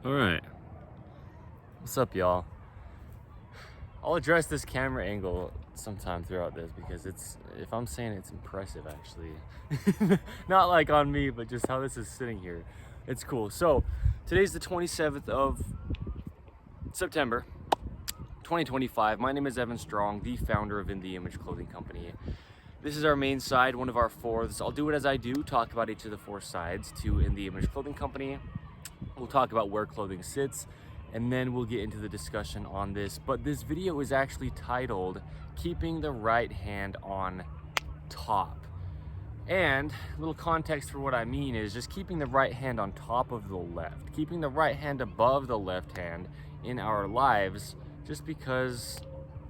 All right. What's up, y'all? I'll address this camera angle sometime throughout this because if I'm saying it's impressive, actually. Not like on me, but just how this is sitting here. It's cool. So, today's the 27th of September, 2025. My name is Evan Strong, the founder of In the Image Clothing Company. This is our main side, one of our fourths. I'll do it as I do, talk about each of the four sides to In the Image Clothing Company. We'll talk about where clothing sits, and then we'll get into the discussion on this. But this video is actually titled, Keeping the Right Hand on Top. And a little context for what I mean is just keeping the right hand on top of the left, keeping the right hand above the left hand in our lives, just because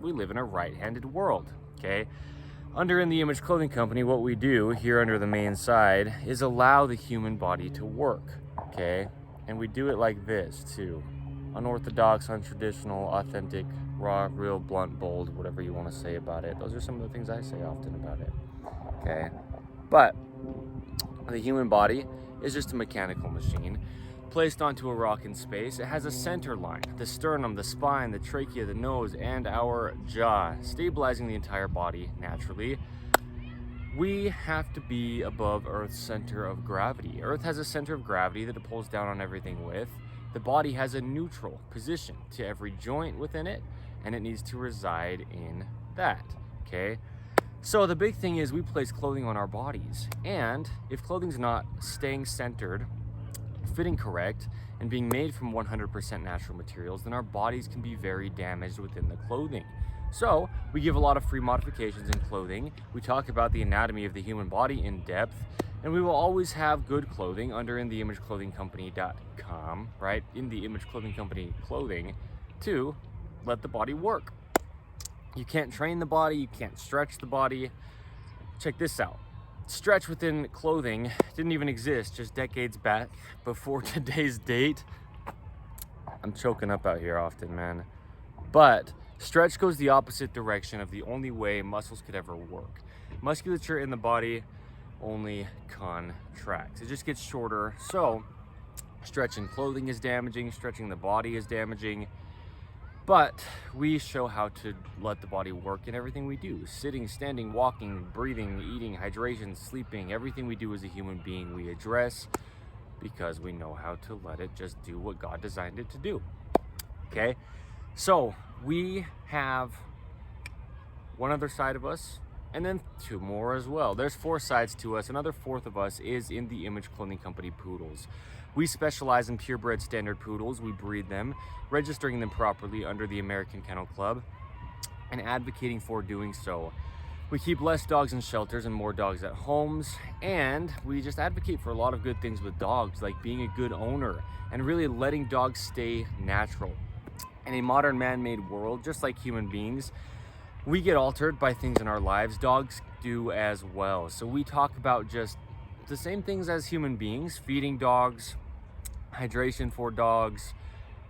we live in a right-handed world, okay? Under In the Image Clothing Company, what we do here under the main side is allow the human body to work, okay? And we do it like this too. Unorthodox, untraditional, authentic, raw, real, blunt, bold, whatever you want to say about it. Those are some of the things I say often about it, okay? But the human body is just a mechanical machine placed onto a rock in space. It has a center line, the sternum, the spine, the trachea, the nose, and our jaw, stabilizing the entire body naturally. We have to be above Earth's center of gravity. Earth has a center of gravity that it pulls down on everything with. The body has a neutral position to every joint within it, and it needs to reside in that, okay? So the big thing is we place clothing on our bodies, and if clothing's not staying centered, fitting correct, and being made from 100% natural materials, then our bodies can be very damaged within the clothing. So we give a lot of free modifications in clothing. We talk about the anatomy of the human body in depth, and we will always have good clothing under InTheImageClothingCompany.com, right? In the Image Clothing Company clothing to let the body work. You can't train the body, you can't stretch the body. Check this out. Stretch within clothing didn't even exist just decades back before today's date. I'm choking up out here often, man. But stretch goes the opposite direction of the only way muscles could ever work. Musculature in the body only contracts. It just gets shorter. So stretching clothing is damaging, stretching the body is damaging. But we show how to let the body work in everything we do. Sitting, standing, walking, breathing, eating, hydration, sleeping, everything we do as a human being we address because we know how to let it just do what God designed it to do, okay? So we have one other side of us and then two more as well. There's four sides to us. Another fourth of us is In the Image Clothing Company poodles. We specialize in purebred standard poodles. We breed them, registering them properly under the American Kennel Club and advocating for doing so. We keep less dogs in shelters and more dogs at homes, and we just advocate for a lot of good things with dogs, like being a good owner and really letting dogs stay natural. In a modern man-made world, just like human beings, we get altered by things in our lives. Dogs do as well. So we talk about just the same things as human beings, feeding dogs, hydration for dogs,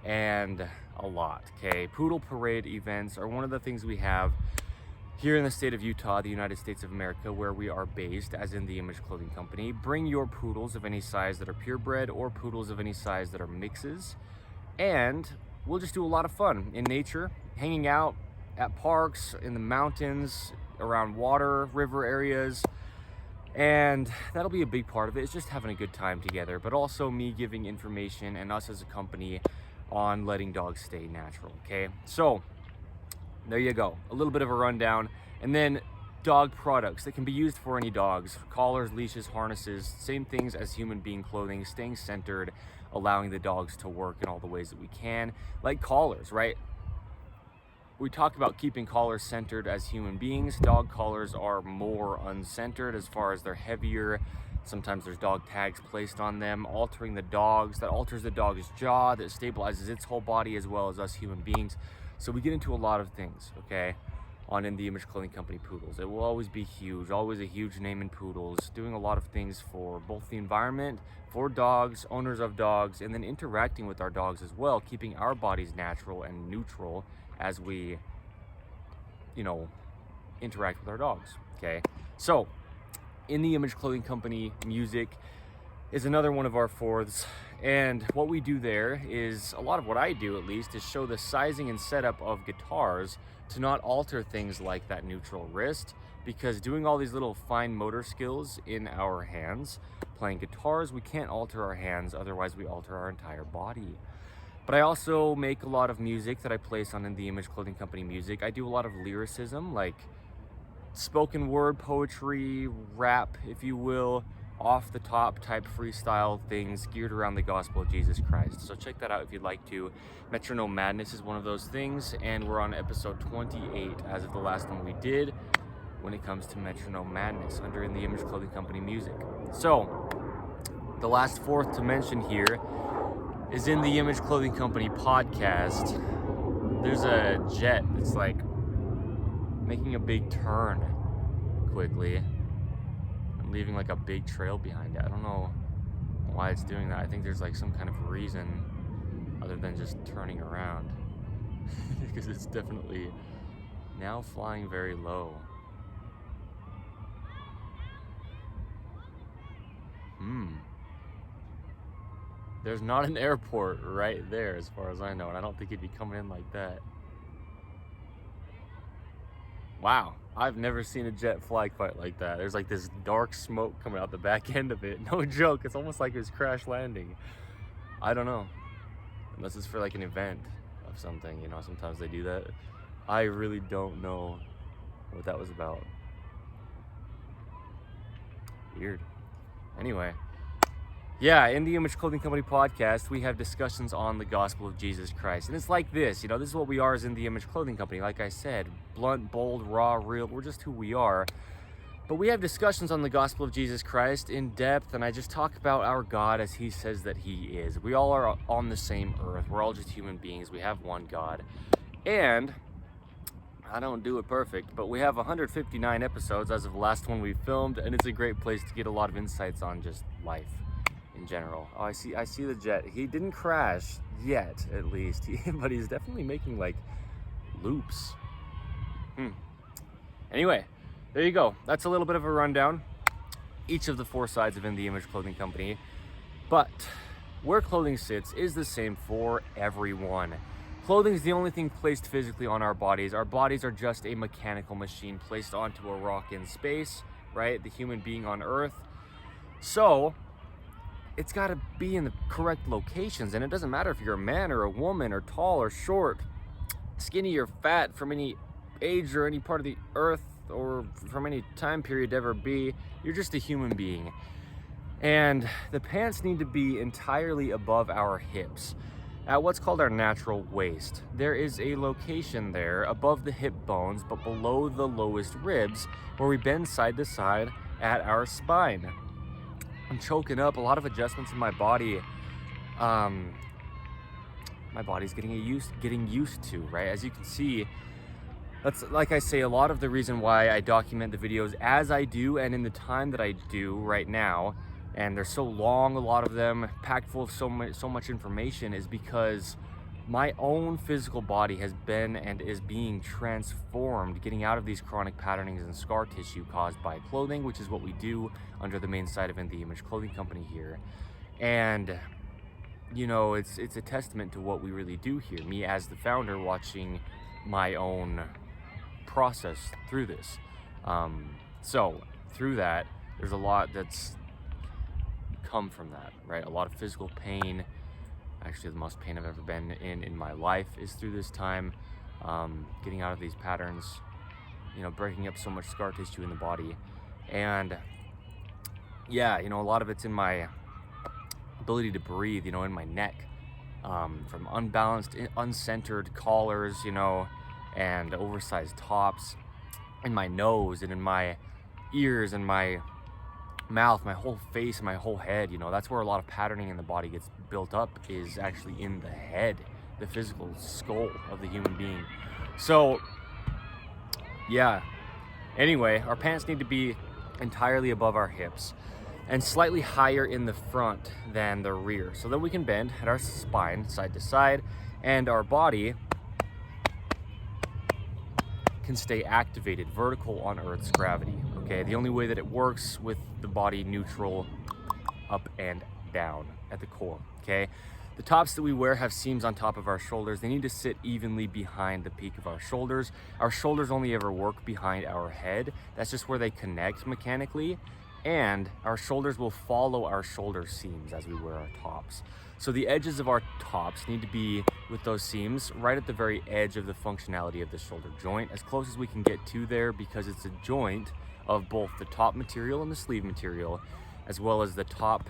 and a lot, okay? Poodle parade events are one of the things we have here in the state of Utah, the United States of America, where we are based as In the Image Clothing Company. Bring your poodles of any size that are purebred or poodles of any size that are mixes, and we'll just do a lot of fun in nature, hanging out at parks, in the mountains, around water, river areas. And that'll be a big part of it. It's just having a good time together, but also me giving information and us as a company on letting dogs stay natural, okay? So there you go, a little bit of a rundown. And then dog products that can be used for any dogs, collars, leashes, harnesses, same things as human being clothing, staying centered, allowing the dogs to work in all the ways that we can, like collars, right? We talk about keeping collars centered as human beings. Dog collars are more uncentered as far as they're heavier. Sometimes there's dog tags placed on them, altering the dogs. That alters the dog's jaw, that stabilizes its whole body as well as us human beings. So we get into a lot of things, okay, on In the Image Clothing Company poodles. It will always be huge, always a huge name in poodles, doing a lot of things for both the environment, for dogs, owners of dogs, and then interacting with our dogs as well, keeping our bodies natural and neutral as we, interact with our dogs, okay? So, In the Image Clothing Company music, is another one of our fourths. And what we do there is, a lot of what I do at least, is show the sizing and setup of guitars to not alter things like that neutral wrist, because doing all these little fine motor skills in our hands, playing guitars, we can't alter our hands, otherwise we alter our entire body. But I also make a lot of music that I place on In The Image Clothing Company Music. I do a lot of lyricism, like spoken word poetry, rap, if you will, off the top type freestyle things geared around the gospel of Jesus Christ. So check that out if you'd like to. Metronome Madness is one of those things, and we're on episode 28 as of the last one we did when it comes to Metronome Madness under In The Image Clothing Company Music. So the last fourth to mention here is In The Image Clothing Company podcast. There's a jet that's like making a big turn quickly and leaving like a big trail behind it. I don't know why it's doing that. I think there's like some kind of reason other than just turning around because it's definitely now flying very low. There's not an airport right there as far as I know, and I don't think it'd be coming in like that. Wow, I've never seen a jet fly quite like that. There's like this dark smoke coming out the back end of it. No joke, it's almost like it was crash landing. I don't know, unless it's for like an event of something, you know, sometimes they do that. I really don't know what that was about. Weird. Anyway. Yeah, In The Image Clothing Company podcast, we have discussions on the gospel of Jesus Christ. And it's like this, you know, this is what we are as In The Image Clothing Company. Like I said, blunt, bold, raw, real, we're just who we are. But we have discussions on the gospel of Jesus Christ in depth, and I just talk about our God as he says that he is. We all are on the same earth. We're all just human beings. We have one God. And I don't do it perfect, but we have 159 episodes as of the last one we filmed, and it's a great place to get a lot of insights on just life in general. Oh, I see the jet. He didn't crash yet, at least, but he's definitely making like loops. Anyway, there you go. That's a little bit of a rundown. Each of the four sides of In The Image Clothing Company, but where clothing sits is the same for everyone. Clothing is the only thing placed physically on our bodies. Our bodies are just a mechanical machine placed onto a rock in space, right? The human being on Earth. So it's got to be in the correct locations, and it doesn't matter if you're a man or a woman or tall or short, skinny or fat, from any age or any part of the earth or from any time period to ever be. You're just a human being, and the pants need to be entirely above our hips at what's called our natural waist. There is a location there above the hip bones but below the lowest ribs where we bend side to side at our spine. I'm choking up, a lot of adjustments in my body. My body's getting used to, right? As you can see, that's, like I say, a lot of the reason why I document the videos as I do and in the time that I do right now, and they're so long, a lot of them packed full of so much information, is because my own physical body has been and is being transformed, getting out of these chronic patternings and scar tissue caused by clothing, which is what we do under the main side of In The Image Clothing Company here. And you know, it's a testament to what we really do here. Me as the founder watching my own process through this. So through that, there's a lot that's come from that, right? A lot of physical pain. Actually, the most pain I've ever been in my life is through this time, getting out of these patterns, you know, breaking up so much scar tissue in the body. And yeah, you know, a lot of it's in my ability to breathe, you know, in my neck, from unbalanced, uncentered collars, you know, and oversized tops, in my nose and in my ears and my mouth, my whole face, my whole head. You know, that's where a lot of patterning in the body gets built up, is actually in the head, the physical skull of the human being. So yeah, anyway, our pants need to be entirely above our hips and slightly higher in the front than the rear, so that we can bend at our spine side to side and our body can stay activated vertical on Earth's gravity. Okay, the only way that it works with the body neutral up and down at the core, okay? The tops that we wear have seams on top of our shoulders. They need to sit evenly behind the peak of our shoulders. Our shoulders only ever work behind our head. That's just where they connect mechanically. And our shoulders will follow our shoulder seams as we wear our tops. So the edges of our tops need to be with those seams right at the very edge of the functionality of the shoulder joint, as close as we can get to there, because it's a joint of both the top material and the sleeve material, as well as the top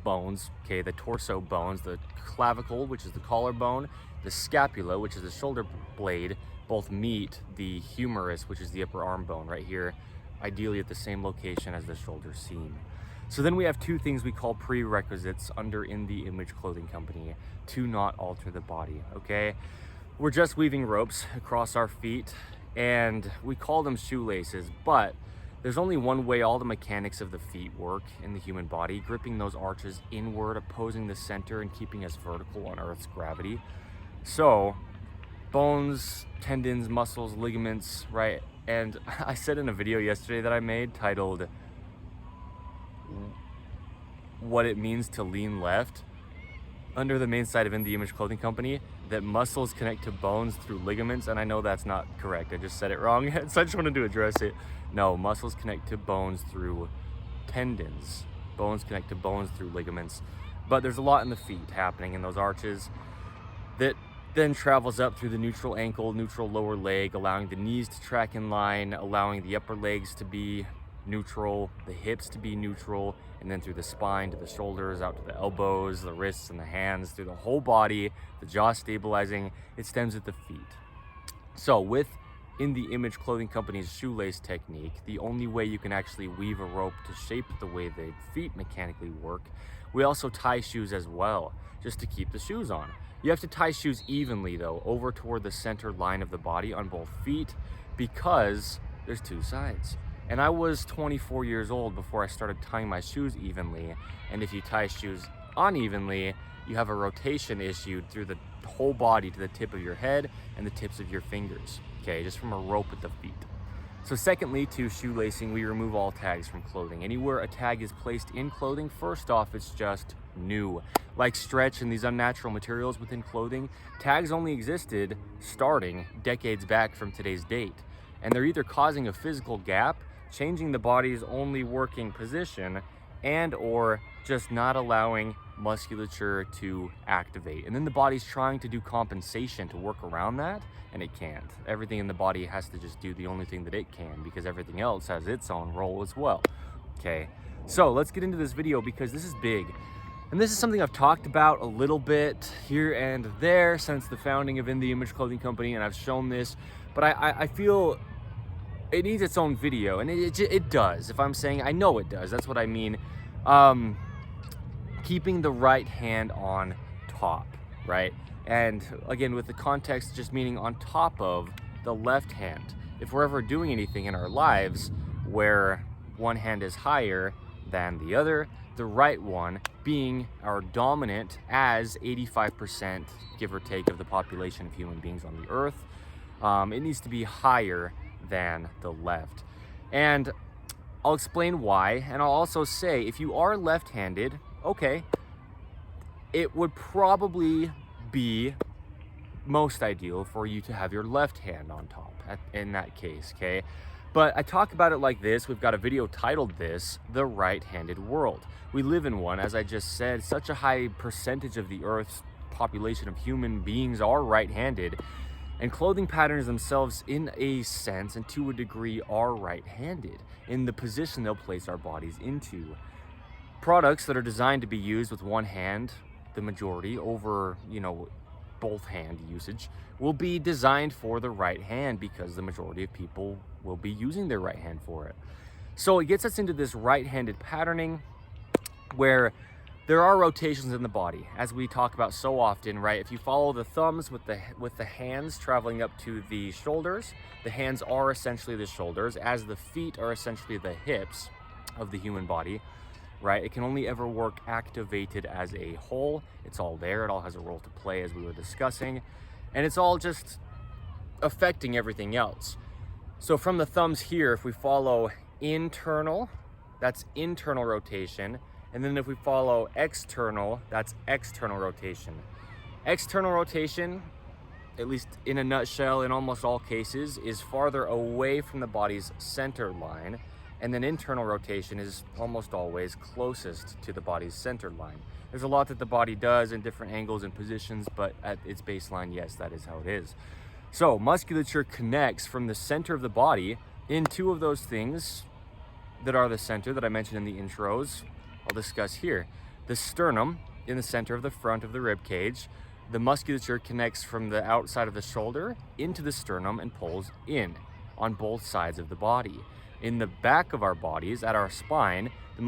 bones, okay, the torso bones, the clavicle, which is the collarbone, the scapula, which is the shoulder blade, both meet the humerus, which is the upper arm bone right here, ideally at the same location as the shoulder seam. So then we have two things we call prerequisites under In the Image Clothing Company to not alter the body, okay? We're just weaving ropes across our feet, and we call them shoelaces, but there's only one way all the mechanics of the feet work in the human body, gripping those arches inward, opposing the center, and keeping us vertical on Earth's gravity. So, bones, tendons, muscles, ligaments, right? And I said in a video yesterday that I made titled, "What it means to lean left," under the main site of In the Image Clothing Company, that muscles connect to bones through ligaments, and I know that's not correct. I just said it wrong, so I just wanted to address it. No, muscles connect to bones through tendons. Bones connect to bones through ligaments. But there's a lot in the feet happening in those arches that then travels up through the neutral ankle, neutral lower leg, allowing the knees to track in line, allowing the upper legs to be neutral, the hips to be neutral, and then through the spine to the shoulders, out to the elbows, the wrists, and the hands, through the whole body, the jaw stabilizing. It stems at the feet. So with In the Image Clothing Company's shoelace technique, the only way you can actually weave a rope to shape the way the feet mechanically work, we also tie shoes as well, just to keep the shoes on. You have to tie shoes evenly though, over toward the center line of the body on both feet, because there's two sides. And I was 24 years old before I started tying my shoes evenly. And if you tie shoes unevenly, you have a rotation issued through the whole body to the tip of your head and the tips of your fingers, okay, just from a rope at the feet. So secondly, to shoelacing, we remove all tags from clothing. Anywhere a tag is placed in clothing, first off, it's just new. Like stretch and these unnatural materials within clothing, tags only existed starting decades back from today's date. And they're either causing a physical gap, changing the body's only working position, and or just not allowing musculature to activate. And then the body's trying to do compensation to work around that, and it can't. Everything in the body has to just do the only thing that it can, because everything else has its own role as well. Okay, so let's get into this video, because this is big. And this is something I've talked about a little bit here and there since the founding of In the Image Clothing Company, and I've shown this, but I feel it needs its own video, and it does. If I'm saying, I know it does, that's what I mean. Keeping the right hand on top, right? And again, with the context just meaning on top of the left hand. If we're ever doing anything in our lives where one hand is higher than the other, the right one being our dominant, as 85%, give or take, of the population of human beings on the earth, it needs to be higher than the left. And I'll explain why, and I'll also say, if you are left-handed, okay, it would probably be most ideal for you to have your left hand on top in that case, okay? But I talk about it like this. We've got a video titled this, The Right-Handed World. We live in one, as I just said. Such a high percentage of the Earth's population of human beings are right-handed, and clothing patterns themselves, in a sense and to a degree, are right-handed in the position they'll place our bodies into. Products that are designed to be used with one hand, the majority, over, both hand usage, will be designed for the right hand, because the majority of people will be using their right hand for it. So it gets us into this right-handed patterning where there are rotations in the body, as we talk about so often, right? If you follow the thumbs with the hands traveling up to the shoulders, the hands are essentially the shoulders, as the feet are essentially the hips of the human body, right? It can only ever work activated as a whole. It's all there. It all has a role to play, as we were discussing, and it's all just affecting everything else. So from the thumbs here, if we follow internal, that's internal rotation, And then if we follow external, that's external rotation. External rotation, at least in a nutshell, in almost all cases, is farther away from the body's center line. And then internal rotation is almost always closest to the body's center line. There's a lot that the body does in different angles and positions, but at its baseline, yes, that is how it is. So musculature connects from the center of the body in two of those things that are the center that I mentioned in the intros. I'll discuss here. The sternum in the center of the front of the rib cage. The musculature connects from the outside of the shoulder into the sternum and pulls in on both sides of the body. In the back of our bodies, at our spine, the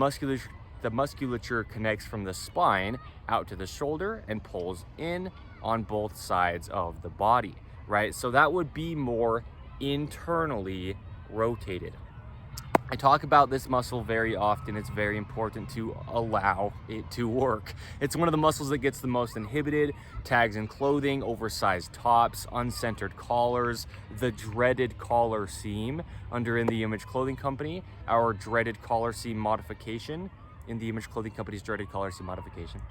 musculature connects from the spine out to the shoulder and pulls in on both sides of the body, right? So that would be more internally rotated. I talk about this muscle very often. It's very important to allow it to work. It's one of the muscles that gets the most inhibited. Tags in clothing, oversized tops, uncentered collars, the dreaded collar seam under In The Image Clothing Company, our dreaded collar seam modification, In The Image Clothing Company's dreaded collar seam modification.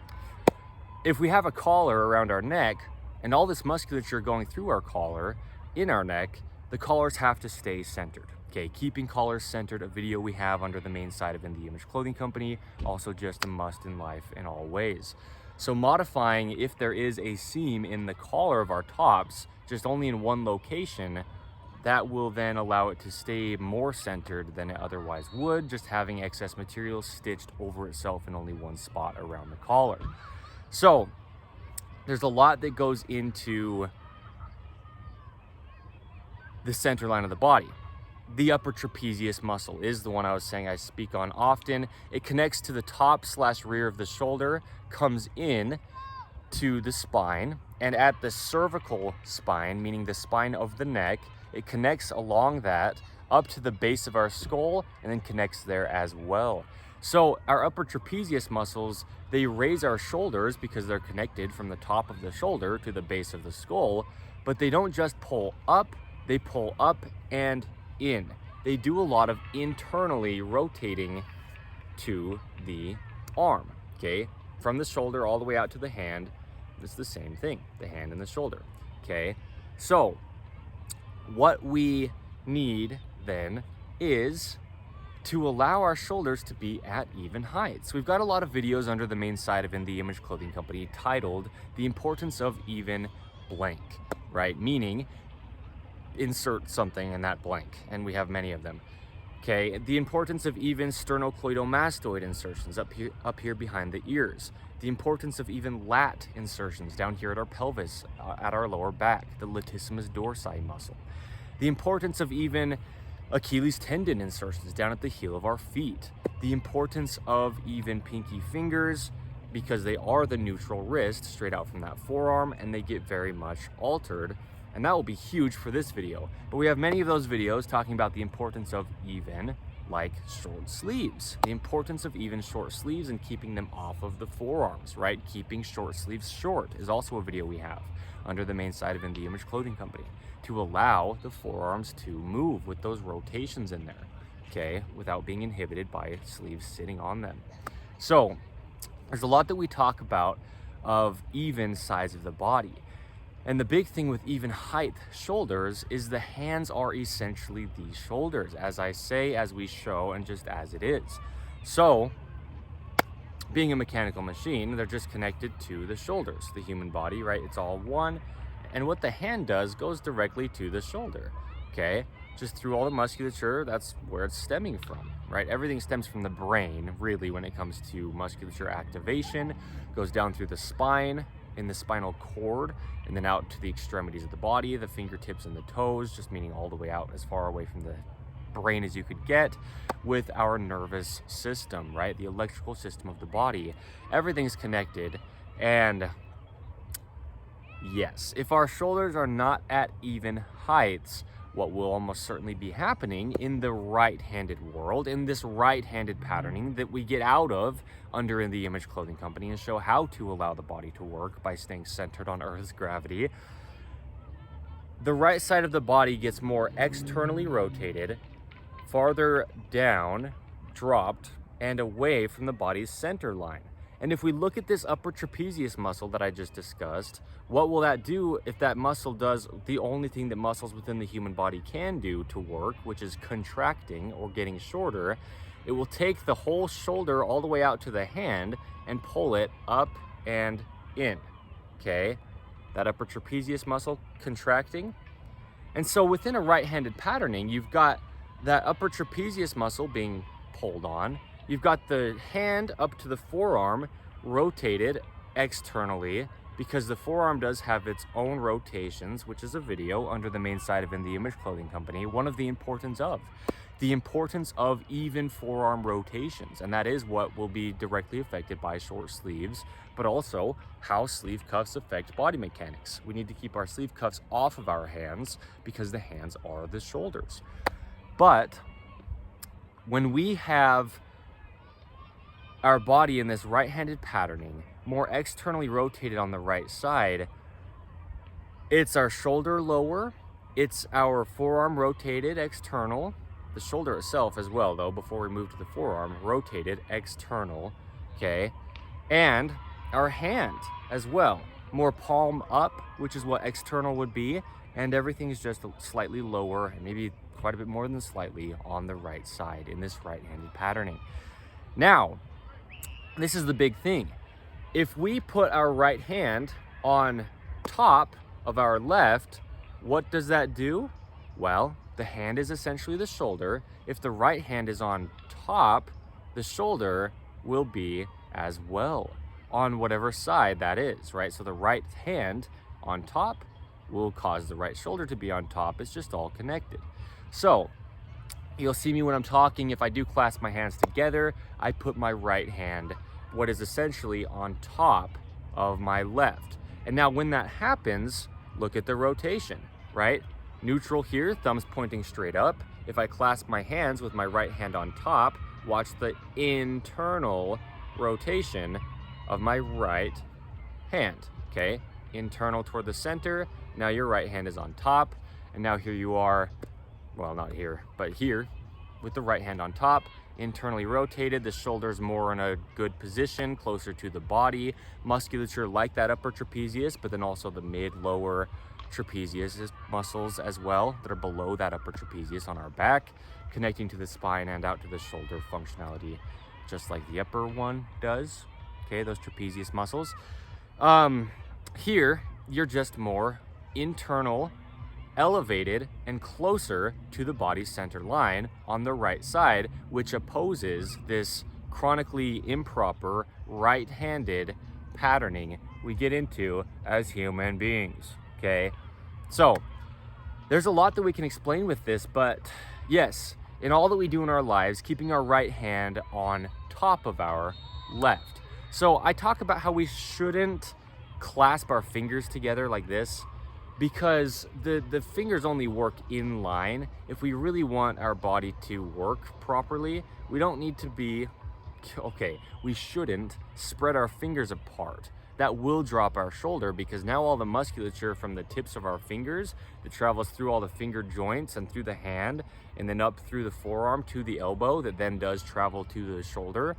If we have a collar around our neck and all this musculature going through our collar, in our neck, the collars have to stay centered. Okay, keeping collars centered, a video we have under the main side of In The Image Clothing Company, also just a must in life in all ways. So modifying if there is a seam in the collar of our tops, just only in one location, that will then allow it to stay more centered than it otherwise would, just having excess material stitched over itself in only one spot around the collar. So there's a lot that goes into the center line of the body. The upper trapezius muscle is the one I was saying I speak on often. It connects to the top/rear of the shoulder, comes in to the spine, and at the cervical spine, meaning the spine of the neck, it connects along that up to the base of our skull and then connects there as well. So our upper trapezius muscles, they raise our shoulders because they're connected from the top of the shoulder to the base of the skull, but they don't just pull up, they pull up and in. They do a lot of internally rotating to the arm, okay? From the shoulder all the way out to the hand, it's the same thing, the hand and the shoulder, okay? So what we need then is to allow our shoulders to be at even heights. We've got a lot of videos under the main side of In The Image Clothing Company titled The Importance of Even Blank, right? Meaning, insert something in that blank, and we have many of them. Okay, the importance of even sternocleidomastoid insertions up here behind the ears. The importance of even lat insertions down here at our pelvis, at our lower back, the latissimus dorsi muscle. The importance of even Achilles tendon insertions down at the heel of our feet. The importance of even pinky fingers, because they are the neutral wrist straight out from that forearm, and they get very much altered. And that will be huge for this video. But we have many of those videos talking about the importance of even, like, short sleeves. The importance of even short sleeves and keeping them off of the forearms, right? Keeping short sleeves short is also a video we have under the main side of In The Image Clothing Company, to allow the forearms to move with those rotations in there, okay? Without being inhibited by sleeves sitting on them. So there's a lot that we talk about of even size of the body. And the big thing with even height shoulders is the hands are essentially the shoulders, as I say, as we show, and just as it is. So, being a mechanical machine, they're just connected to the shoulders, the human body, right? It's all one. And what the hand does goes directly to the shoulder, okay? Just through all the musculature, that's where it's stemming from, right? Everything stems from the brain, really, when it comes to musculature activation. Goes down through the spine, in the spinal cord, and then out to the extremities of the body, the fingertips and the toes, just meaning all the way out as far away from the brain as you could get, with our nervous system, right? The electrical system of the body. Everything's connected. And yes, if our shoulders are not at even heights, what will almost certainly be happening in the right-handed world, in this right-handed patterning that we get out of under In The Image Clothing Company, and show how to allow the body to work by staying centered on Earth's gravity. The right side of the body gets more externally rotated, farther down, dropped, and away from the body's center line. And if we look at this upper trapezius muscle that I just discussed, what will that do if that muscle does the only thing that muscles within the human body can do to work, which is contracting or getting shorter? It will take the whole shoulder all the way out to the hand and pull it up and in, okay? That upper trapezius muscle contracting. And so within a right-handed patterning, you've got that upper trapezius muscle being pulled on. You've got the hand up to the forearm rotated externally, because the forearm does have its own rotations, which is a video under the main site of In The Image Clothing Company. One of the importance of even forearm rotations, and that is what will be directly affected by short sleeves, but also how sleeve cuffs affect body mechanics. We need to keep our sleeve cuffs off of our hands because the hands are the shoulders. But when we have our body in this right-handed patterning, more externally rotated on the right side, it's our shoulder lower, it's our forearm rotated external, the shoulder itself as well though, before we move to the forearm, rotated external, okay? And our hand as well, more palm up, which is what external would be, and everything's just slightly lower, and maybe quite a bit more than slightly, on the right side in this right-handed patterning. Now, this is the big thing. If we put our right hand on top of our left, what does that do? Well, the hand is essentially the shoulder. If the right hand is on top, the shoulder will be as well, on whatever side that is, right? So the right hand on top will cause the right shoulder to be on top. It's just all connected. So you'll see me when I'm talking, if I do clasp my hands together, I put my right hand, what is essentially on top of my left. And now when that happens, look at the rotation, right? Neutral here, thumbs pointing straight up. If I clasp my hands with my right hand on top, watch the internal rotation of my right hand, okay? Internal toward the center. Now your right hand is on top, and now here you are, well, not here, but here, with the right hand on top, internally rotated, the shoulders more in a good position, closer to the body, musculature like that upper trapezius, but then also the mid-lower trapezius muscles as well that are below that upper trapezius on our back, connecting to the spine and out to the shoulder functionality, just like the upper one does, okay, those trapezius muscles. Here, you're just more internal, elevated, and closer to the body's center line on the right side, which opposes this chronically improper right-handed patterning we get into as human beings, okay? So there's a lot that we can explain with this, but yes, in all that we do in our lives, keeping our right hand on top of our left. So I talk about how we shouldn't clasp our fingers together like this, because the fingers only work in line. If we really want our body to work properly, we don't need to be, okay, we shouldn't spread our fingers apart. That will drop our shoulder, because now all the musculature from the tips of our fingers that travels through all the finger joints and through the hand and then up through the forearm to the elbow, that then does travel to the shoulder,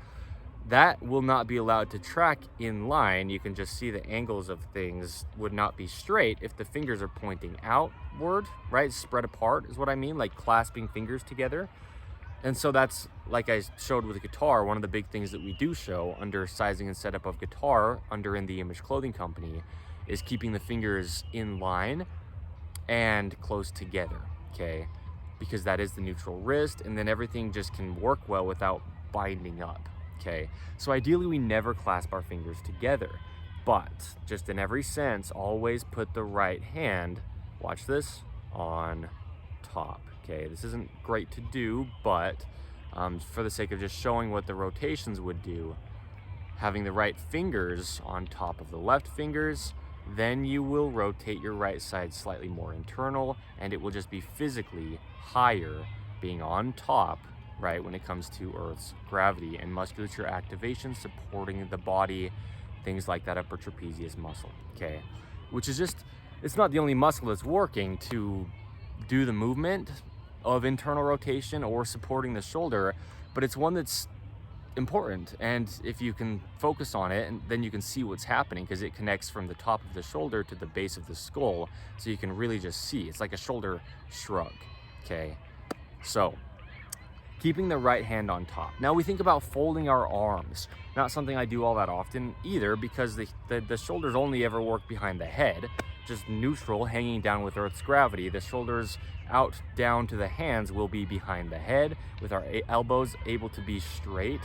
that will not be allowed to track in line. You can just see the angles of things would not be straight if the fingers are pointing outward, right? Spread apart is what I mean, like clasping fingers together. And so that's, like I showed with the guitar, one of the big things that we do show under sizing and setup of guitar under In The Image Clothing Company is keeping the fingers in line and close together, okay? Because that is the neutral wrist, and then everything just can work well without binding up. Okay, so ideally we never clasp our fingers together, but just in every sense, always put the right hand, watch this, on top. Okay, this isn't great to do, but for the sake of just showing what the rotations would do, having the right fingers on top of the left fingers, then you will rotate your right side slightly more internal, and it will just be physically higher, being on top, right, when it comes to Earth's gravity and musculature activation supporting the body, things like that upper trapezius muscle, okay? Which is just, it's not the only muscle that's working to do the movement of internal rotation or supporting the shoulder, but it's one that's important. And if you can focus on it, and then you can see what's happening, because it connects from the top of the shoulder to the base of the skull, so you can really just see. It's like a shoulder shrug. Okay, so keeping the right hand on top. Now we think about folding our arms. Not something I do all that often either, because the shoulders only ever work behind the head, just neutral, hanging down with Earth's gravity. The shoulders out down to the hands will be behind the head, with our elbows able to be straight.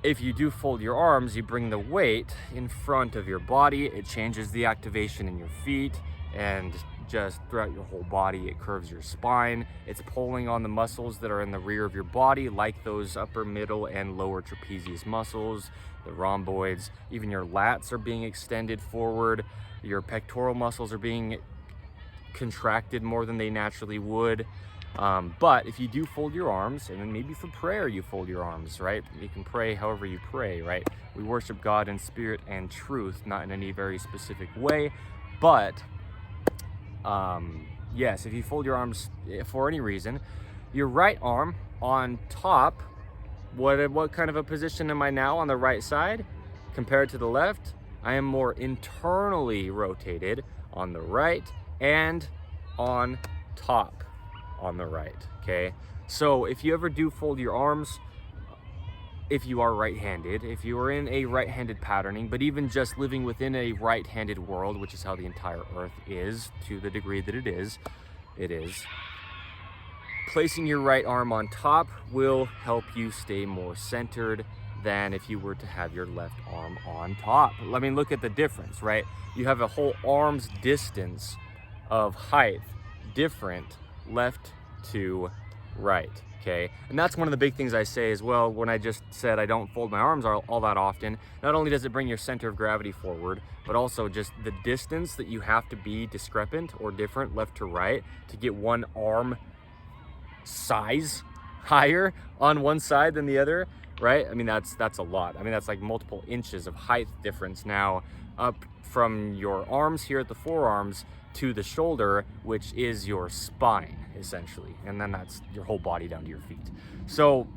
If you do fold your arms, you bring the weight in front of your body. It changes the activation in your feet, and just throughout your whole body. It curves your spine. It's pulling on the muscles that are in the rear of your body, like those upper, middle, and lower trapezius muscles, the rhomboids. Even your lats are being extended forward. Your pectoral muscles are being contracted more than they naturally would. But if you do fold your arms, and then maybe for prayer you fold your arms, right? You can pray however you pray, right? We worship God in spirit and truth, not in any very specific way. But yes, if you fold your arms for any reason, your right arm on top, what kind of a position am I now on the right side compared to the left? I am more internally rotated on the right and on top on the right, okay? So if you ever do fold your arms, if you are right-handed, if you are in a right-handed patterning, but even just living within a right-handed world, which is how the entire Earth is, to the degree that it is, placing your right arm on top will help you stay more centered than if you were to have your left arm on top. I mean, look at the difference, right? You have a whole arm's distance of height different left to right. Okay, and that's one of the big things I say as well when I just said I don't fold my arms all that often. Not only does it bring your center of gravity forward, but also just the distance that you have to be discrepant or different left to right to get one arm size higher on one side than the other, right? I mean, that's a lot. I mean, that's like multiple inches of height difference now up from your arms here at the forearms to the shoulder, which is your spine essentially, and then that's your whole body down to your feet. So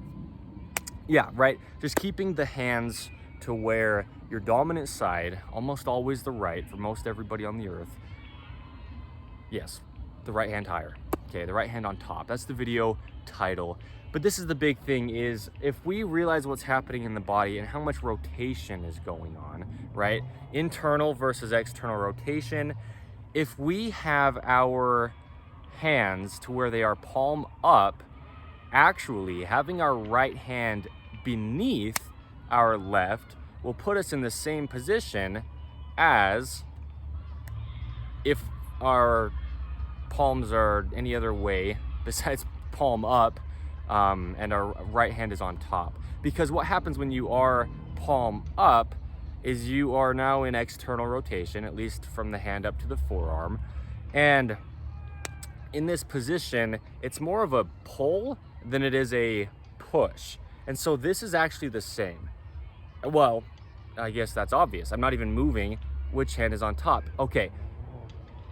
yeah, right, just keeping the hands to where your dominant side, almost always the right for most everybody on the earth, yes, the right hand higher, okay, the right hand on top. That's the video title. But this is the big thing, is if we realize what's happening in the body and how much rotation is going on, right, internal versus external rotation, if we have our hands to where they are palm up, actually having our right hand beneath our left will put us in the same position as if our palms are any other way besides palm up, and our right hand is on top. Because what happens when you are palm up is you are now in external rotation, at least from the hand up to the forearm, and in this position it's more of a pull than it is a push. And so this is actually the same. Well, I guess that's obvious. I'm not even moving which hand is on top. Okay,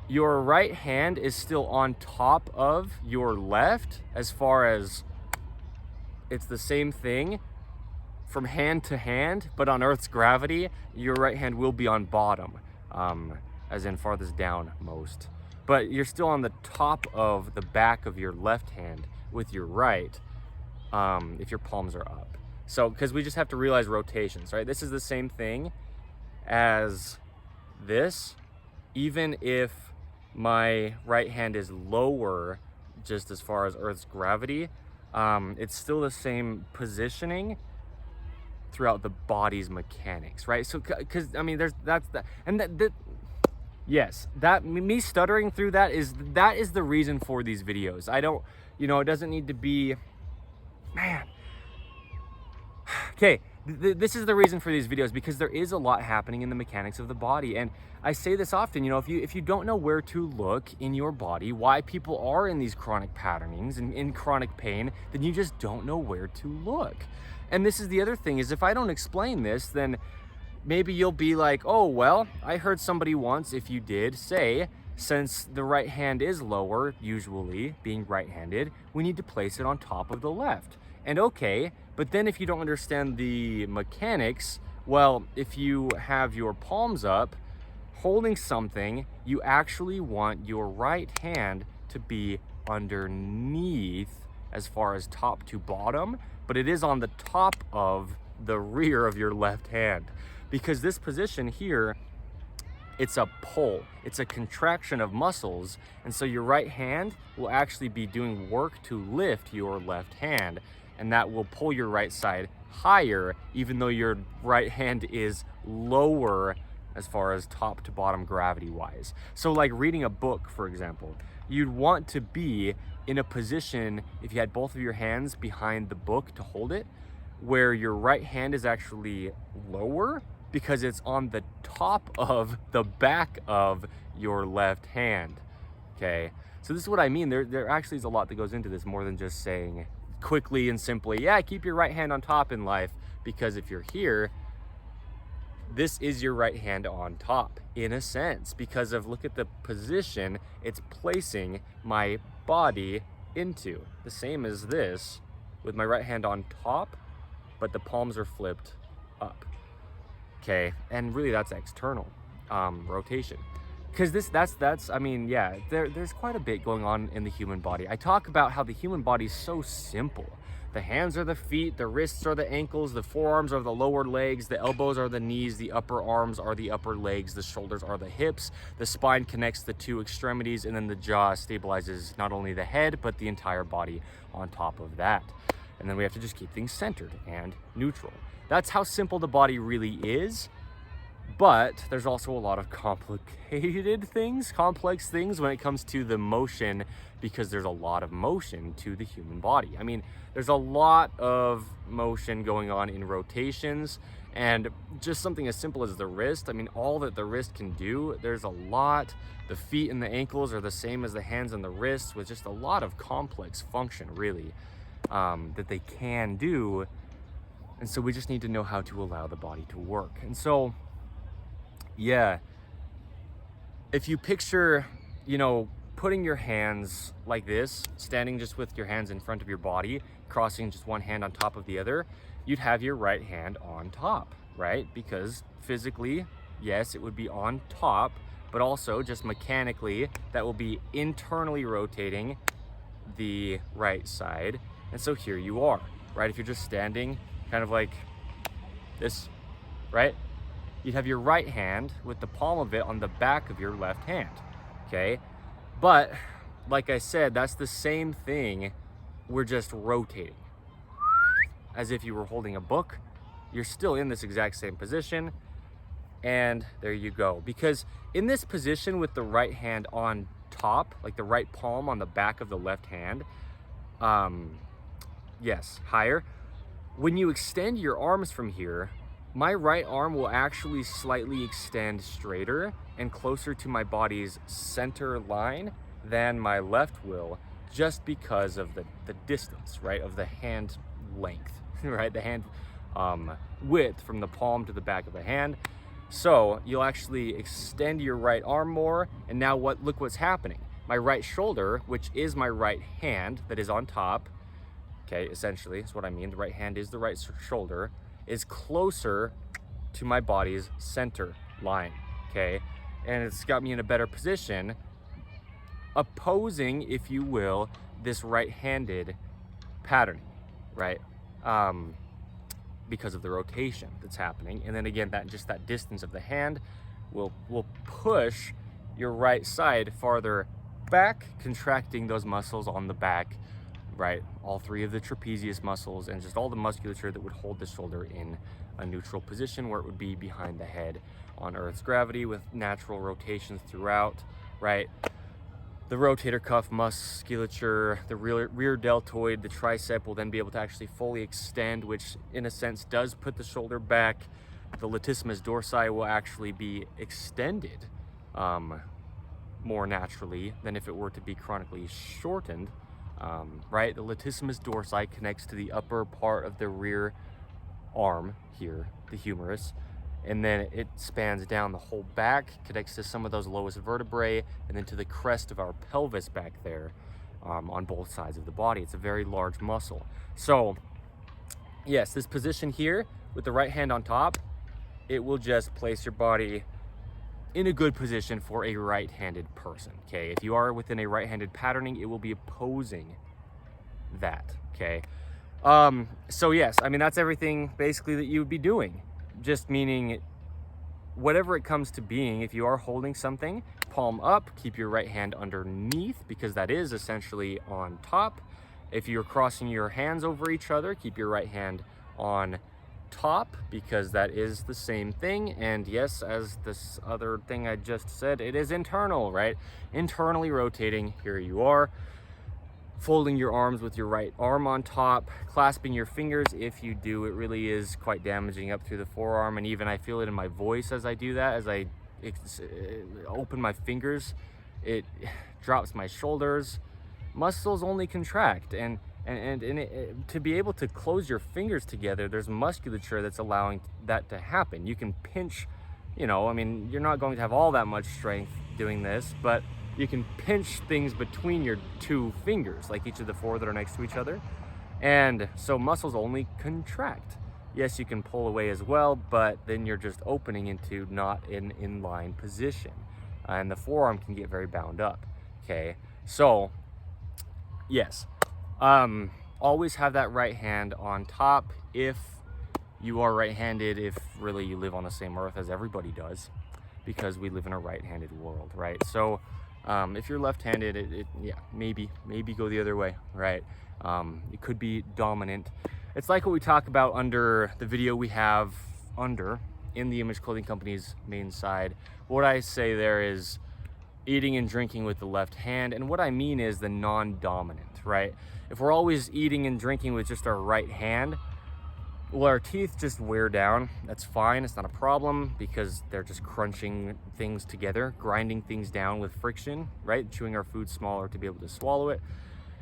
your right hand is still on top of your left as far as it's the same thing from hand to hand, but on Earth's gravity, your right hand will be on bottom, as in farthest down most. But you're still on the top of the back of your left hand with your right, if your palms are up. So, because we just have to realize rotations, right? This is the same thing as this, even if my right hand is lower, just as far as Earth's gravity, it's still the same positioning throughout the body's mechanics, right? So, because I mean, yes, that me stuttering through that is the reason for these videos. I don't, it doesn't need to be, man. Okay, this is the reason for these videos, because there is a lot happening in the mechanics of the body. And I say this often, if you don't know where to look in your body, why people are in these chronic patternings and in chronic pain, then you just don't know where to look. And this is the other thing, is if I don't explain this, then maybe you'll be like, oh, well, I heard somebody once, if you did, say, since the right hand is lower, usually being right-handed, we need to place it on top of the left. And okay, but then if you don't understand the mechanics, well, if you have your palms up holding something, you actually want your right hand to be underneath as far as top to bottom, but it is on the top of the rear of your left hand, because this position here, it's a pull, it's a contraction of muscles, and so your right hand will actually be doing work to lift your left hand, and that will pull your right side higher, even though your right hand is lower as far as top to bottom gravity wise. So like reading a book, for example, you'd want to be in a position, if you had both of your hands behind the book to hold it, where your right hand is actually lower because it's on the top of the back of your left hand. Okay, so this is what I mean. There actually is a lot that goes into this, more than just saying quickly and simply, yeah, keep your right hand on top in life, because if you're here, this is your right hand on top in a sense, because of, look at the position it's placing my body into. The same as this, with my right hand on top, but the palms are flipped up. Okay, and really that's external rotation. Because that's I mean, yeah, there's quite a bit going on in the human body. I talk about how the human body is so simple. The hands are the feet, the wrists are the ankles, the forearms are the lower legs, the elbows are the knees, the upper arms are the upper legs, the shoulders are the hips, the spine connects the two extremities, and then the jaw stabilizes not only the head, but the entire body on top of that. And then we have to just keep things centered and neutral. That's how simple the body really is. But there's also a lot of complicated things, complex things when it comes to the motion, because there's a lot of motion to the human body. I mean, there's a lot of motion going on in rotations, and just something as simple as the wrist. I mean, all that the wrist can do, there's a lot. The feet and the ankles are the same as the hands and the wrists, with just a lot of complex function, really, that they can do. And so we just need to know how to allow the body to work. And so, yeah, if you picture, you know, putting your hands like this, standing just with your hands in front of your body, crossing just one hand on top of the other, you'd have your right hand on top, right? Because physically, yes, it would be on top, but also just mechanically, that will be internally rotating the right side. And so here you are, right? If you're just standing kind of like this, right? You'd have your right hand with the palm of it on the back of your left hand, okay? But like I said, that's the same thing. We're just rotating. As if you were holding a book, you're still in this exact same position, and there you go. Because in this position with the right hand on top, like the right palm on the back of the left hand, yes, higher. When you extend your arms from here, my right arm will actually slightly extend straighter and closer to my body's center line than my left will, just because of the distance, right, of the hand length, right, the hand width from the palm to the back of the hand. So you'll actually extend your right arm more, and now look what's happening. My right shoulder, which is my right hand that is on top, okay, essentially is what I mean, the right hand is the right shoulder, is closer to my body's center line, okay? And it's got me in a better position, opposing, if you will, this right-handed patterning, right? Because of the rotation that's happening. And then again, that distance of the hand will push your right side farther back, contracting those muscles on the back, right? All three of the trapezius muscles and just all the musculature that would hold the shoulder in a neutral position where it would be behind the head on Earth's gravity, with natural rotations throughout, right? The rotator cuff musculature, the rear deltoid, the tricep will then be able to actually fully extend, which in a sense does put the shoulder back. The latissimus dorsi will actually be extended more naturally than if it were to be chronically shortened. Right, the latissimus dorsi connects to the upper part of the rear arm here, the humerus, and then it spans down the whole back, connects to some of those lowest vertebrae, and then to the crest of our pelvis back there, on both sides of the body. It's a very large muscle. So yes, this position here with the right hand on top, it will just place your body in a good position for a right-handed person, okay? If you are within a right-handed patterning, it will be opposing that, okay? So yes, I mean, that's everything basically that you would be doing, just meaning whatever it comes to being. If you are holding something, palm up, keep your right hand underneath, because that is essentially on top. If you're crossing your hands over each other, keep your right hand on top, because that is the same thing. And yes, as this other thing I just said, it is internal, right? Internally rotating. Here you are, folding your arms with your right arm on top, clasping your fingers. If you do, it really is quite damaging up through the forearm, and even I feel it in my voice as I do that. As I open my fingers, it drops my shoulders. Muscles only contract, and to be able to close your fingers together, there's musculature that's allowing that to happen. You can pinch, you know, I mean, you're not going to have all that much strength doing this, but you can pinch things between your two fingers, like each of the four that are next to each other. And so muscles only contract. Yes, you can pull away as well, but then you're just opening into not an inline position. And the forearm can get very bound up, okay? So, yes, always have that right hand on top if you are right-handed, if really you live on the same earth as everybody does, because we live in a right-handed world, right? So, if you're left-handed, yeah, maybe go the other way, right? It could be dominant. It's like what we talk about under the video we have under in the Image Clothing Company's main side. What I say there is eating and drinking with the left hand, and what I mean is the non-dominant, right? If we're always eating and drinking with just our right hand, well, our teeth just wear down. That's fine, it's not a problem, because they're just crunching things together, grinding things down with friction, right? Chewing our food smaller to be able to swallow it.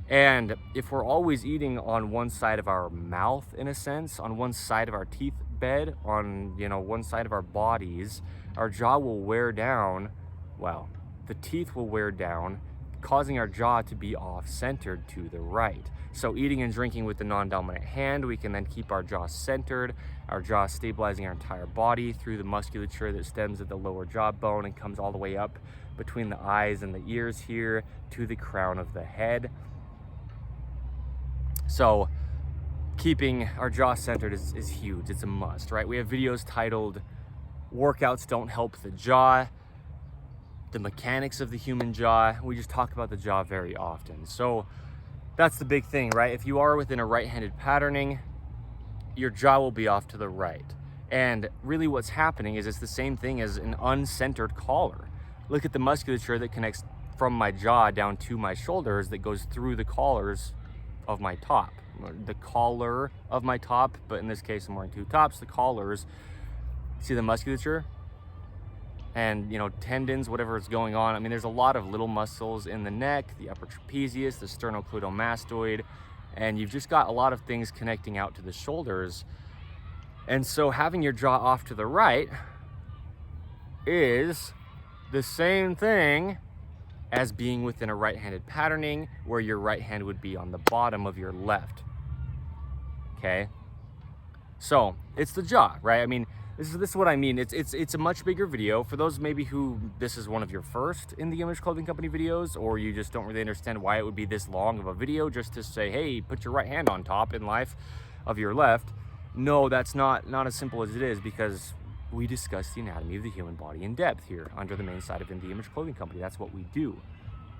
And if we're always eating on one side of our mouth, in a sense, on one side of our teeth bed, on, you know, one side of our bodies, our jaw will wear down. Well, the teeth will wear down, causing our jaw to be off-centered to the right. So eating and drinking with the non-dominant hand, we can then keep our jaw centered, our jaw stabilizing our entire body through the musculature that stems at the lower jawbone and comes all the way up between the eyes and the ears here to the crown of the head. So keeping our jaw centered is huge. It's a must, right? We have videos titled "Workouts Don't Help the Jaw," the mechanics of the human jaw. We just talk about the jaw very often. So that's the big thing, right? If you are within a right-handed patterning, your jaw will be off to the right. And really what's happening is it's the same thing as an uncentered collar. Look at the musculature that connects from my jaw down to my shoulders that goes through the collars of my top. The collar of my top, but in this case I'm wearing two tops, the collars. See the musculature? And, you know, tendons, whatever is going on. I mean, there's a lot of little muscles in the neck, the upper trapezius, the sternocleidomastoid, and you've just got a lot of things connecting out to the shoulders. And so having your jaw off to the right is the same thing as being within a right-handed patterning, where your right hand would be on the bottom of your left, okay? So it's the jaw, right? I mean, this is what I mean. It's a much bigger video for those maybe who this is one of your first in the Image Clothing Company videos, or you just don't really understand why it would be this long of a video just to say, hey, put your right hand on top in life of your left. No, that's not as simple as it is, because we discuss the anatomy of the human body in depth here under the main side of the Image Clothing Company. That's what we do.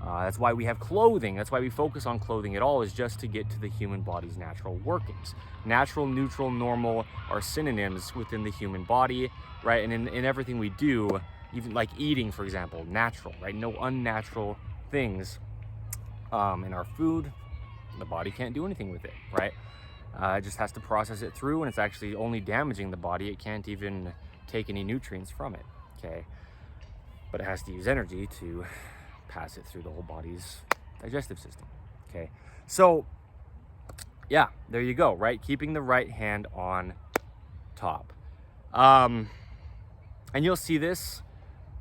That's why we have clothing. That's why we focus on clothing at all, is just to get to the human body's natural workings. Natural, neutral, normal are synonyms within the human body, right? And in everything we do, even like eating, for example, natural, right? No unnatural things in our food. The body can't do anything with it, right? It just has to process it through, and it's actually only damaging the body. It can't even take any nutrients from it, okay? But it has to use energy to pass it through the whole body's digestive system, okay? So yeah, there you go, right? Keeping the right hand on top. And you'll see this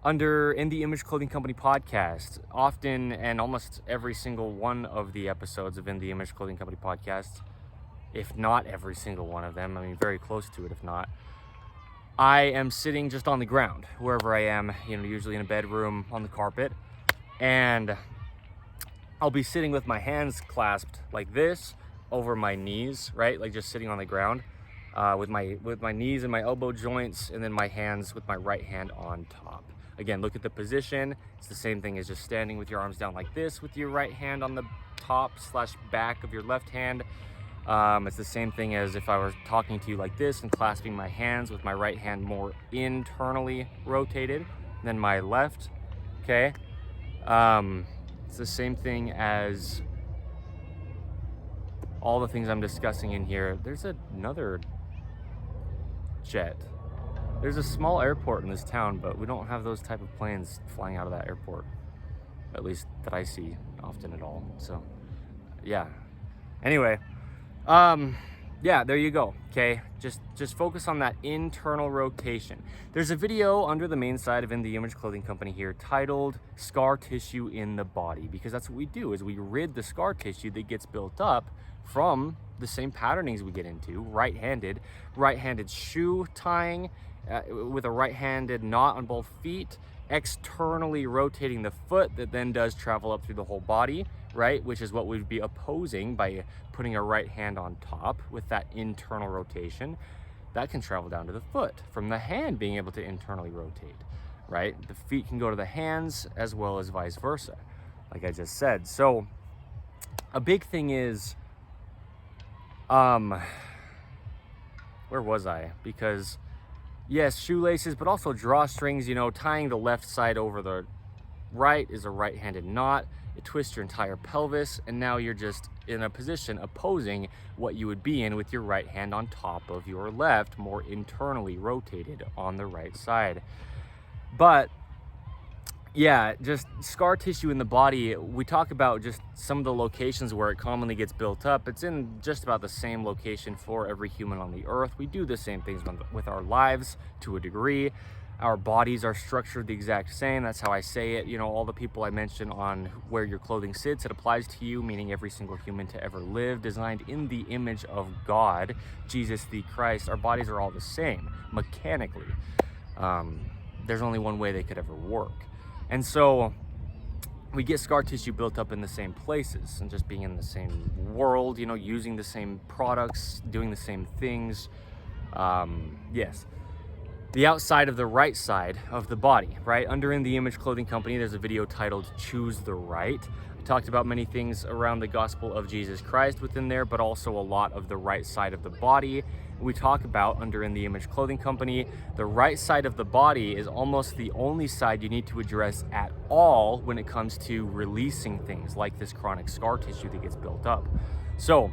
in the Image Clothing Company podcast often, and almost every single one of the episodes of In the Image Clothing Company podcast if not every single one of them, I mean, very close to it if not, I am sitting just on the ground, wherever I am, you know, usually in a bedroom on the carpet, and I'll be sitting with my hands clasped like this over my knees, right? Like just sitting on the ground with my knees and my elbow joints, and then my hands with my right hand on top. Again, look at the position. It's the same thing as just standing with your arms down like this with your right hand on the top / back of your left hand. It's the same thing as if I were talking to you like this and clasping my hands with my right hand more internally rotated than my left, okay? It's the same thing as all the things I'm discussing in here. There's another jet. There's a small airport in this town, but we don't have those type of planes flying out of that airport, at least that I see often at all. So yeah, anyway, yeah, there you go. Okay, just focus on that internal rotation. There's a video under the main side of In the Image Clothing Company here titled Scar Tissue in the Body, because that's what we do, is we rid the scar tissue that gets built up from the same patternings we get into, right-handed shoe tying with a right-handed knot on both feet, externally rotating the foot that then does travel up through the whole body, right? Which is what we'd be opposing by putting a right hand on top with that internal rotation. That can travel down to the foot from the hand being able to internally rotate, right? The feet can go to the hands as well as vice versa, like I just said. So a big thing is, where was I? Because yes, shoelaces, but also drawstrings, you know, tying the left side over the right is a right-handed knot. It twists your entire pelvis, and now you're just in a position opposing what you would be in with your right hand on top of your left, more internally rotated on the right side. But yeah, just scar tissue in the body, we talk about just some of the locations where it commonly gets built up. It's in just about the same location for every human on the earth. We do the same things with our lives to a degree. Our bodies are structured the exact same. That's how I say it. You know, all the people I mentioned on where your clothing sits, it applies to you, meaning every single human to ever live, designed in the image of God, Jesus the Christ. Our bodies are all the same, mechanically. There's only one way they could ever work. And so we get scar tissue built up in the same places, and just being in the same world, you know, using the same products, doing the same things. Yes. The outside of the right side of the body, right? Under In the Image Clothing Company, there's a video titled Choose the Right. I talked about many things around the gospel of Jesus Christ within there, but also a lot of the right side of the body. We talk about under In the Image Clothing Company, the right side of the body is almost the only side you need to address at all when it comes to releasing things like this chronic scar tissue that gets built up. So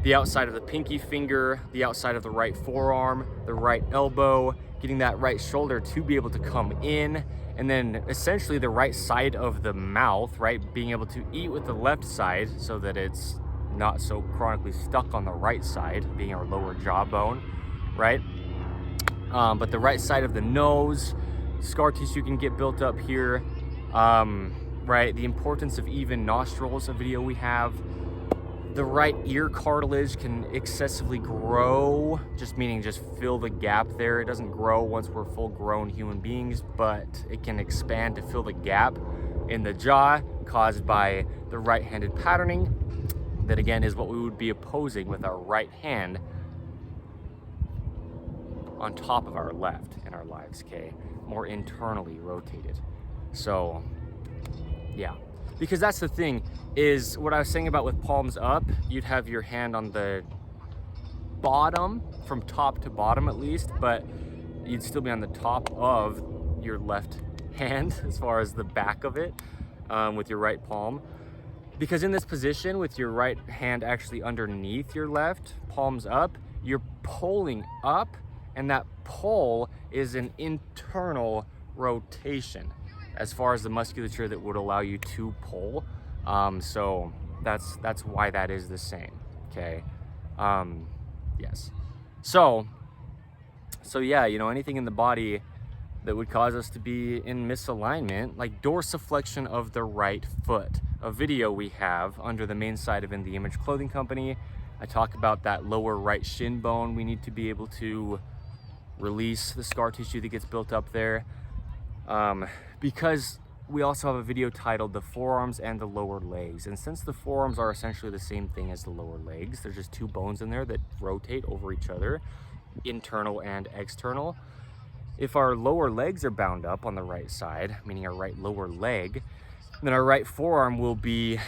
the outside of the pinky finger, the outside of the right forearm, the right elbow, getting that right shoulder to be able to come in, and then essentially the right side of the mouth, right? Being able to eat with the left side so that it's not so chronically stuck on the right side, being our lower jawbone, right? But the right side of the nose, scar tissue can get built up here, right? The importance of even nostrils, a video we have. The right ear cartilage can excessively grow, just meaning just fill the gap there. It doesn't grow once we're full-grown human beings, but it can expand to fill the gap in the jaw caused by the right-handed patterning. That again is what we would be opposing with our right hand on top of our left in our lives, okay? More internally rotated. So, yeah. Because that's the thing, is what I was saying about with palms up, you'd have your hand on the bottom, from top to bottom at least, but you'd still be on the top of your left hand as far as the back of it, with your right palm. Because in this position, with your right hand actually underneath your left, palms up, you're pulling up, and that pull is an internal rotation as far as the musculature that would allow you to pull. So that's why that is the same, okay? Yes. So yeah, you know, anything in the body that would cause us to be in misalignment, like dorsiflexion of the right foot. A video we have under the main side of In the Image Clothing Company, I talk about that lower right shin bone. We need to be able to release the scar tissue that gets built up there. Because we also have a video titled the forearms and the lower legs. And since the forearms are essentially the same thing as the lower legs, there's just two bones in there that rotate over each other, internal and external. If our lower legs are bound up on the right side, meaning our right lower leg, then our right forearm will be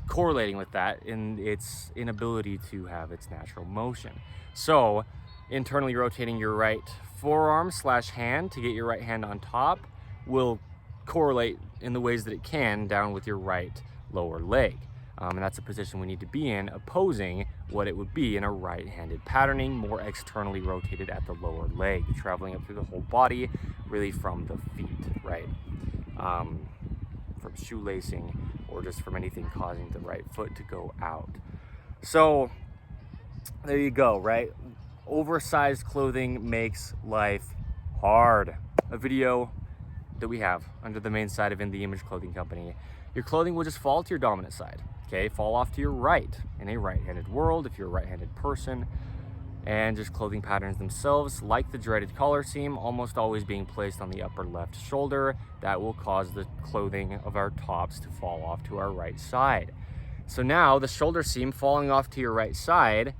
correlating with that in its inability to have its natural motion. So internally rotating your right forearm / hand to get your right hand on top will correlate in the ways that it can down with your right lower leg. And that's a position we need to be in, opposing what it would be in a right-handed patterning, more externally rotated at the lower leg, traveling up through the whole body, really from the feet, right? From shoelacing or just from anything causing the right foot to go out. So there you go, right? Oversized clothing makes life hard. A video that we have under the main side of In the Image Clothing Company. Your clothing will just fall to your dominant side, okay? Fall off to your right in a right-handed world if you're a right-handed person. And just clothing patterns themselves, like the dreaded collar seam, almost always being placed on the upper left shoulder. That will cause the clothing of our tops to fall off to our right side. So now the shoulder seam falling off to your right side,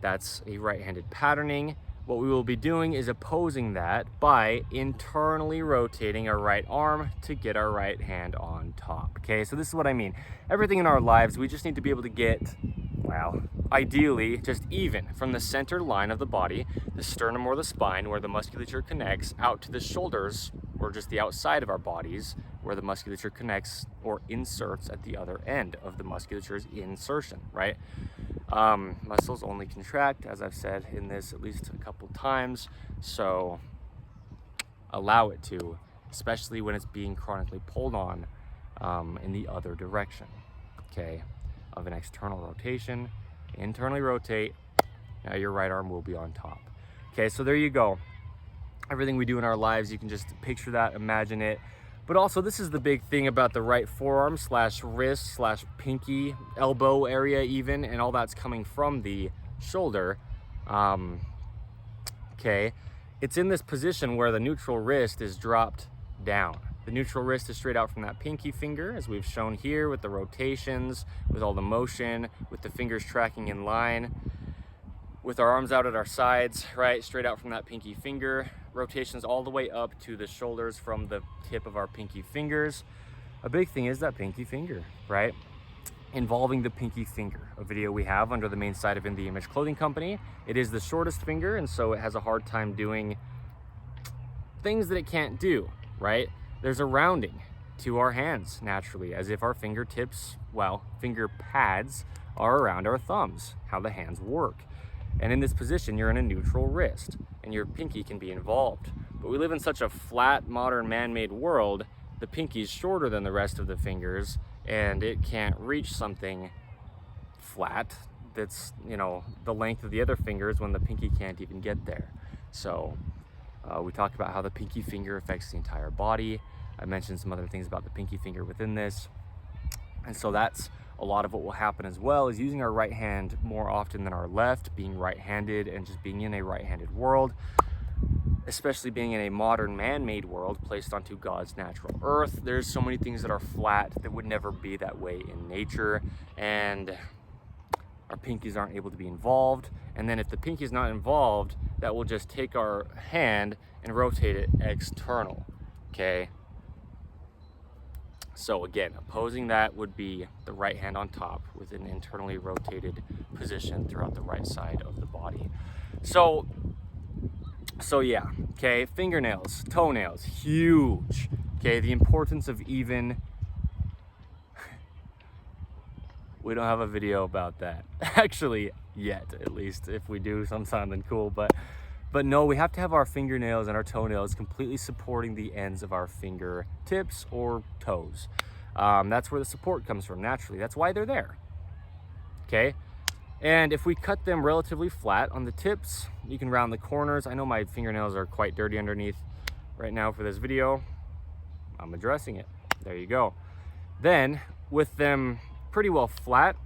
that's a right-handed patterning. What we will be doing is opposing that by internally rotating our right arm to get our right hand on top, okay? So this is what I mean. Everything in our lives, we just need to be able to get, well, ideally, just even from the center line of the body, the sternum or the spine, where the musculature connects, out to the shoulders, or just the outside of our bodies, where the musculature connects or inserts at the other end of the musculature's insertion, right? Muscles only contract, as I've said in this at least a couple times, so allow it to, especially when it's being chronically pulled on in the other direction, okay? Of an external rotation, internally rotate, now your right arm will be on top. Okay, so there you go. Everything we do in our lives, you can just picture that, imagine it. But also, this is the big thing about the right forearm / wrist / pinky, elbow area even, and all that's coming from the shoulder. Okay, it's in this position where the neutral wrist is dropped down. The neutral wrist is straight out from that pinky finger, as we've shown here with the rotations, with all the motion, with the fingers tracking in line, with our arms out at our sides, right, straight out from that pinky finger. Rotations all the way up to the shoulders from the tip of our pinky fingers. A big thing is that pinky finger, right? Involving the pinky finger, a video we have under the main side of In the Image Clothing Company. It is the shortest finger, and so it has a hard time doing things that it can't do, right? There's a rounding to our hands naturally, as if our fingertips, well, finger pads are around our thumbs, how the hands work. And in this position, you're in a neutral wrist, and your pinky can be involved. But we live in such a flat, modern, man-made world, the pinky's shorter than the rest of the fingers, and it can't reach something flat that's, you know, the length of the other fingers when the pinky can't even get there. So we talked about how the pinky finger affects the entire body. I mentioned some other things about the pinky finger within this. And so that's a lot of what will happen as well, is using our right hand more often than our left, being right-handed and just being in a right-handed world, especially being in a modern man-made world placed onto God's natural earth. There's so many things that are flat that would never be that way in nature, and our pinkies aren't able to be involved. And then if the pinky is not involved, that will just take our hand and rotate it external, okay? So again, opposing that would be the right hand on top with an internally rotated position throughout the right side of the body. So yeah, okay, fingernails, toenails, huge. Okay, the importance of even, we don't have a video about that, actually, yet, at least. If we do sometime, then cool, but no, we have to have our fingernails and our toenails completely supporting the ends of our fingertips or toes. That's where the support comes from, naturally. That's why they're there, okay? And if we cut them relatively flat on the tips, you can round the corners. I know my fingernails are quite dirty underneath right now for this video. I'm addressing it. There you go. Then, with them pretty well flat,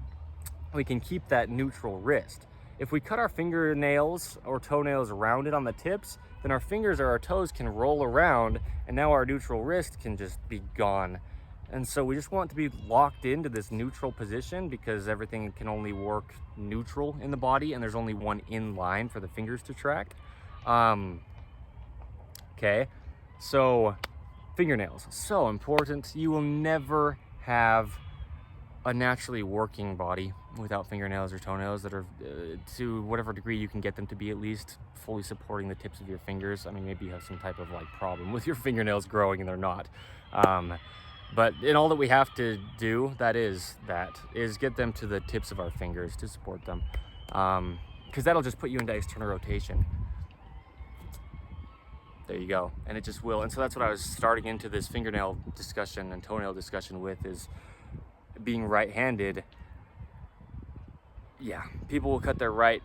we can keep that neutral wrist. If we cut our fingernails or toenails around it on the tips, then our fingers or our toes can roll around, and now our neutral wrist can just be gone. And so we just want to be locked into this neutral position, because everything can only work neutral in the body, and there's only one in line for the fingers to track. Okay, so fingernails, so important. You will never have a naturally working body without fingernails or toenails that are, to whatever degree you can get them to be, at least fully supporting the tips of your fingers. I mean, maybe you have some type of like problem with your fingernails growing and they're not. But in all that we have to do, is get them to the tips of our fingers to support them. Because that'll just put you into external rotation. There you go. And it just will. And so that's what I was starting into this fingernail discussion and toenail discussion with, is being right-handed. Yeah, people will cut their right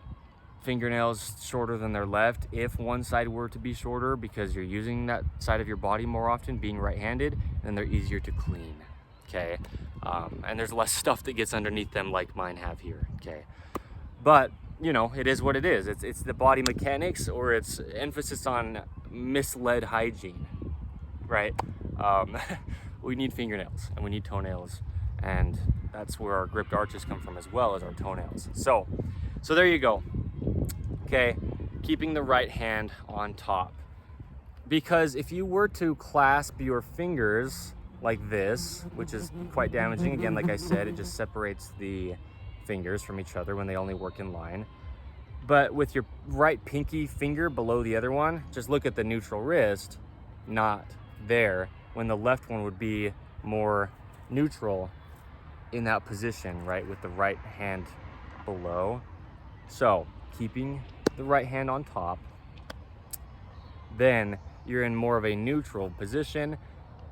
fingernails shorter than their left if one side were to be shorter, because you're using that side of your body more often, being right-handed, and they're easier to clean. Okay, and there's less stuff that gets underneath them like mine have here. Okay, but you know, it is what it is. It's the body mechanics, or it's emphasis on misled hygiene, right? We need fingernails and we need toenails, and that's where our gripped arches come from, as well as our toenails. So there you go. Okay, keeping the right hand on top, because if you were to clasp your fingers like this, which is quite damaging, again, like I said, it just separates the fingers from each other when they only work in line. But with your right pinky finger below the other one, just look at the neutral wrist, not there, when the left one would be more neutral in that position, right, with the right hand below. So keeping the right hand on top, then you're in more of a neutral position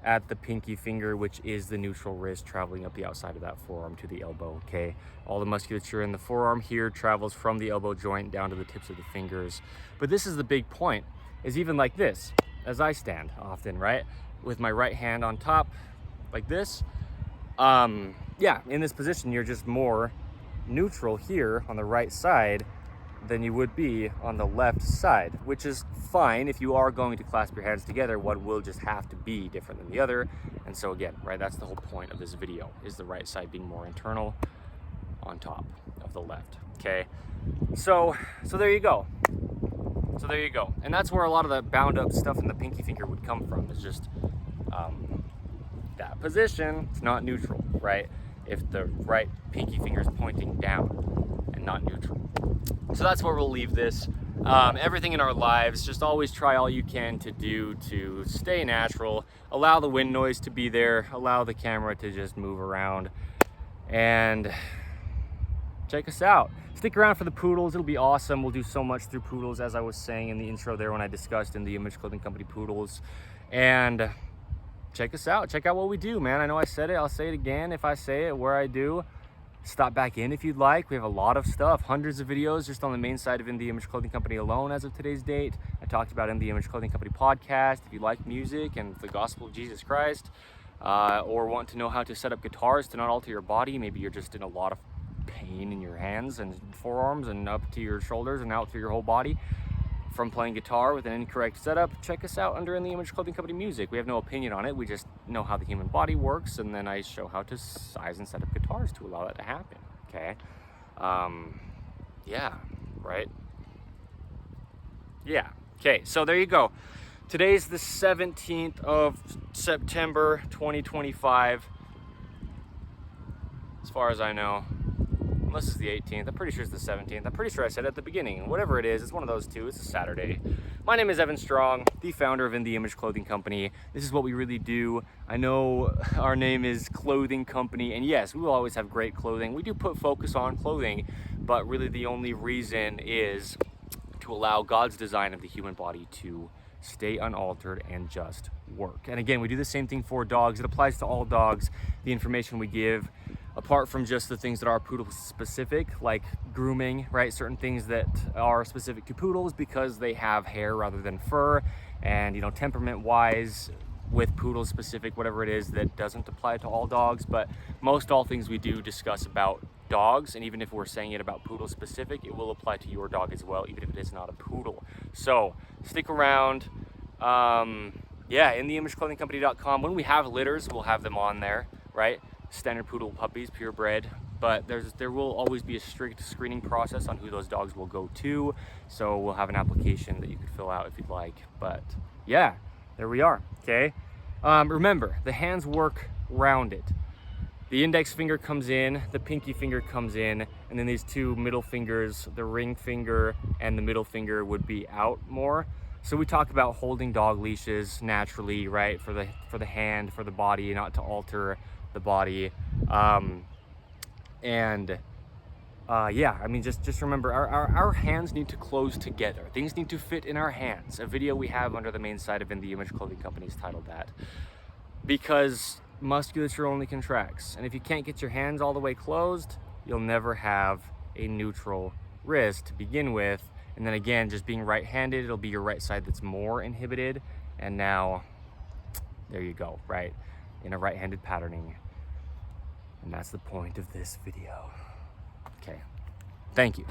at the pinky finger, which is the neutral wrist, traveling up the outside of that forearm to the elbow. Okay, all the musculature in the forearm here travels from the elbow joint down to the tips of the fingers. But this is the big point, is even like this, as I stand often, right, with my right hand on top like this, yeah, in this position you're just more neutral here on the right side than you would be on the left side, which is fine. If you are going to clasp your hands together, one will just have to be different than the other. And so again, right, that's the whole point of this video, is the right side being more internal on top of the left. Okay, so there you go. So there you go. And that's where a lot of the bound up stuff in the pinky finger would come from, is just that position. It's not neutral, right? If the right pinky finger is pointing down and not neutral. So that's where we'll leave this. Everything in our lives, just always try all you can to do to stay natural, allow the wind noise to be there, allow the camera to just move around, and check us out. Stick around for the poodles, it'll be awesome. We'll do so much through poodles, as I was saying in the intro there when I discussed in the Image Clothing Company poodles. And check us out, check out what we do, man. I know I said it, I'll say it again if I say it, where I do. Stop back in if you'd like. We have a lot of stuff, hundreds of videos just on the main side of In The Image Clothing Company alone as of today's date. I talked about In The Image Clothing Company podcast. If you like music and the gospel of Jesus Christ, or want to know how to set up guitars to not alter your body, maybe you're just in a lot of pain in your hands and forearms and up to your shoulders and out through your whole body from playing guitar with an incorrect setup, check us out under In The Image Clothing Company music. We have no opinion on it, we just know how the human body works, and then I show how to size and set up guitars to allow that to happen. Okay, yeah, right, yeah. Okay, so there you go. Today's the 17th of September 2025, as far as I know. Unless it's the 18th, I'm pretty sure it's the 17th. I'm pretty sure I said it at the beginning. Whatever it is, it's one of those two. It's a Saturday. My name is Evan Strong, the founder of In The Image Clothing Company. This is what we really do. I know our name is Clothing Company, and yes, we will always have great clothing. We do put focus on clothing, but really the only reason is to allow God's design of the human body to stay unaltered and just work. And again, we do the same thing for dogs. It applies to all dogs. The information we give, apart from just the things that are poodle specific, like grooming, right? Certain things that are specific to poodles because they have hair rather than fur, and you know, temperament wise with poodles specific, whatever it is, that doesn't apply to all dogs. But most all things we do discuss about dogs, and even if we're saying it about poodle specific, it will apply to your dog as well, even if it is not a poodle. So stick around. Yeah, InTheImageClothingCompany.com. When we have litters, we'll have them on there, right? Standard poodle puppies, purebred. But there will always be a strict screening process on who those dogs will go to. So we'll have an application that you could fill out if you'd like. But yeah, there we are, okay? Remember, the hands work rounded. The index finger comes in, the pinky finger comes in, and then these two middle fingers, the ring finger and the middle finger, would be out more. So we talk about holding dog leashes naturally, right? For the hand, for the body, not to alter the body. Yeah, I mean, just remember, our hands need to close together. Things need to fit in our hands. A video we have under the main site of In The Image Clothing Company is titled that. Because musculature only contracts. And if you can't get your hands all the way closed, you'll never have a neutral wrist to begin with. And then again, just being right-handed, it'll be your right side that's more inhibited. And now, there you go, right? In a right-handed patterning. And that's the point of this video. Okay, thank you.